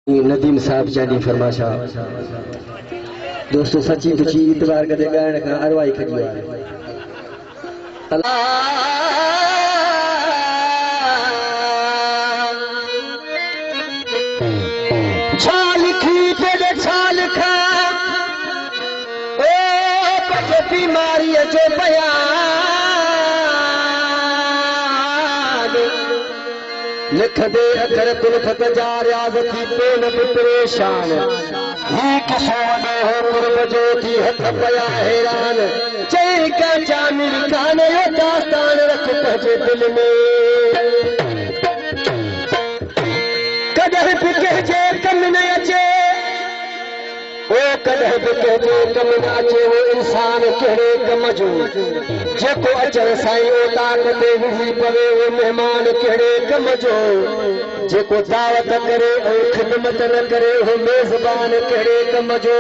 नदीम साहब जानी फरमाशा दोस्तों सची तुची इतवार कदे गायण का अरवाई खजी वाले छाल खी पे छाल खा ओ पटे बीमारी जो बयान लिख दे अगर कुल खत जा रियाज थी पेन भी परेशान ही किसोने हो कुर्ब जो थी हथ पया हैरान चैन का जामिल खान यो दास्तान रख पहुंचे दिल में कदर भी कहजे कम न अचे वो कदर भी कहजे कम न अचे वो इंसान कहिड़े कम जो जेको अचण साईं ओ ताक़त विझी पवे वो मेहमान कहिड़े कम जो जेको दावत करे ऐं ख़िदमत न करे वो मेज़बान कहिड़े कम जो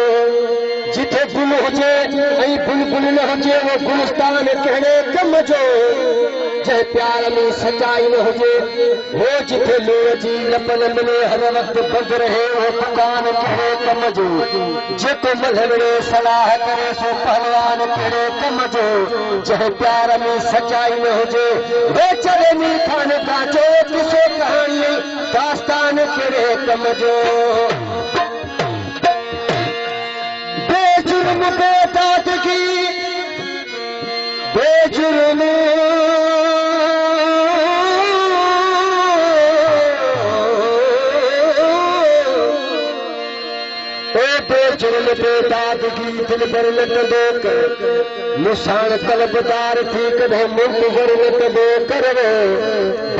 जिथे गुल हुजे ऐं बुलबुल न हुजे वो गुलिस्तान कहिड़े कम जो जंहिं प्यार में सच्चाई न हुजे वो जिथे लूण जी लप न मिले हर वक्त बंदि रहे वो दुकान कहिड़े कम जो जेको मलहड़े सलाह करे सो पहलवान कहिड़े कम जो जंहिं प्यार में सच्चाई न हुजे बेचरे में खान का जो किसो कहानी दास्तान कहिड़े कम जो बेजुर्म बेदादगी बेजुर्म बेजुर्म बेदादगी दिल भर न कंदो कर मुसाण तलबदार थी कॾहिं मुंतज़र न कंदो कर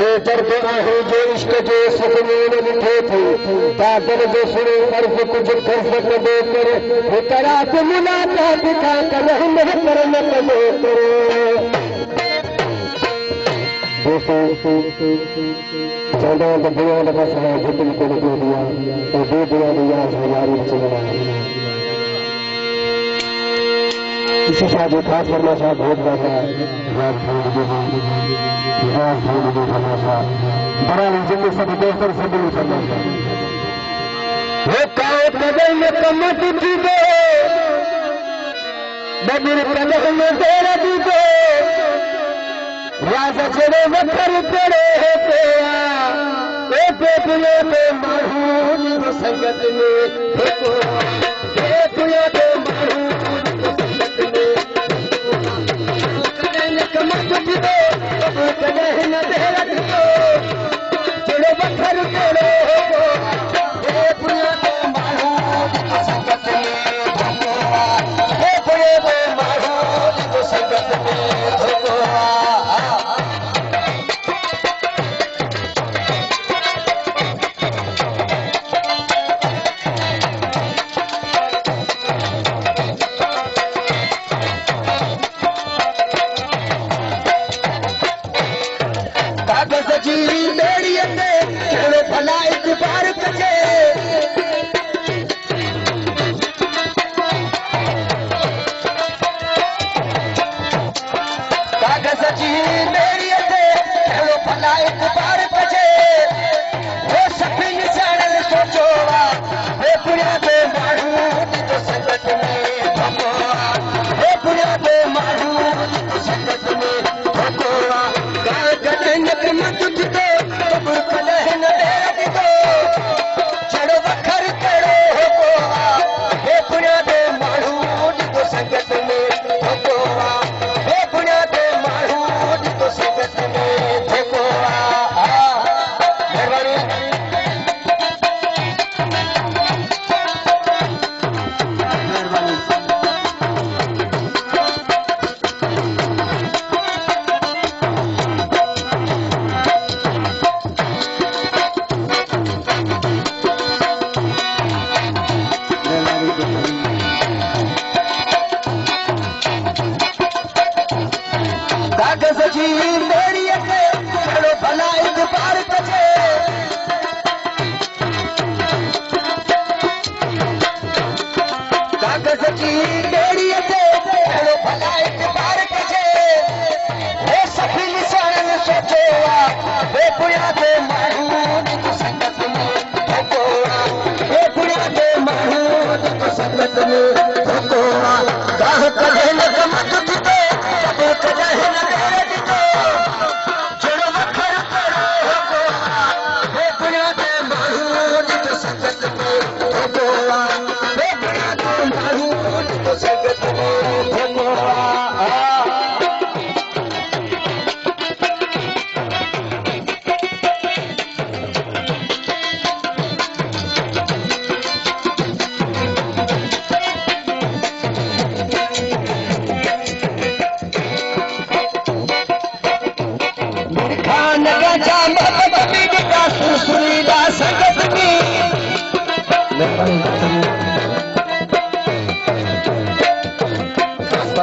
बेदर्द आहे जो इश्क जो सदमे न ॾिठो थो दादर जो सुणे अर्ज़ कुझु ख़र्च कंदो कर हिकरात मुलाक़ात खां कॾहिं महकर न कंदो कर दोस्तों चवंदा त दुआ न बस है जितनी को दे दिया तो दे दिया दिया हमारी चलना इसी साथ खास फरमा साहब बहुत बड़ा बड़ा जितने सब दोस्तों सब फरमा वो काओ कदम में कमत दी दो बबुर कदम में तेरा दी दो राजा जड़े वखर पड़े है पेया ए बेबुले पे माहूद संगत में देखो बेबुले पे माहूद संगत में कदे न कमत दो कदे न तेरा दो जड़े वखर पड़े हो बेबुले पे माहूद संगत में बेबुले पे माहूद संगत में देखो में धोको गाह कदे न कमत दितो कबूर कदे न तेरे दितो जड़ वखर करो धोको हे पुण्य ते मारू दितो संगत में धोको हे पुण्य ते मारू दितो संगत में धोको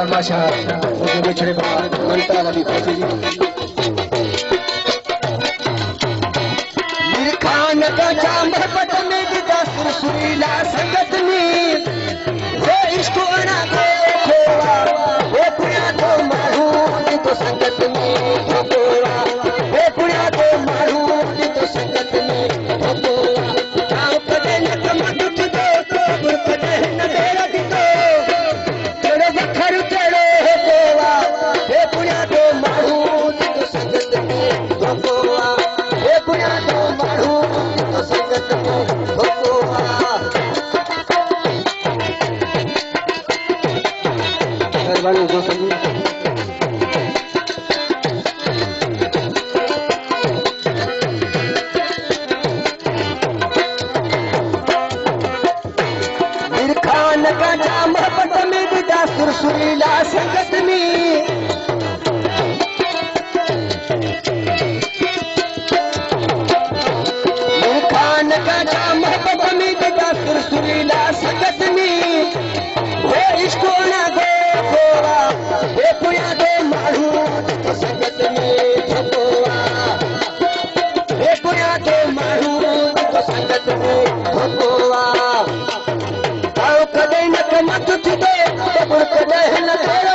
मुझे बिछड़े मनता रवि फौजी मीर खान का जाम पट में दिदा सुरीला संगत में वो इश्क अना को वो पुण्या तो मारू तो संगत में भगोरा वो पुण्या तो मारू तो संगत में भगोरा गाँव कदे न कमत दितो कबूर कदे न तेरा दितो तेरे वखर तेरे भगोरा हे पुण्या तो मारू तो संगत में भगोरा हे पुण्या तो मारू तो संगत में भगोरा मेहरबानी जो संगी का जाम पट में दिदा सुरीला संगत में खान का जाम पट में दिदा सुरीला संगत में वो इश्क ना गोरा हे पुण्या दे मारू तो संगत में धोकोरा हे पुण्या दे मारू तो संगत में धोकोरा कदे न कमत दितो कबूर कदे न तेरा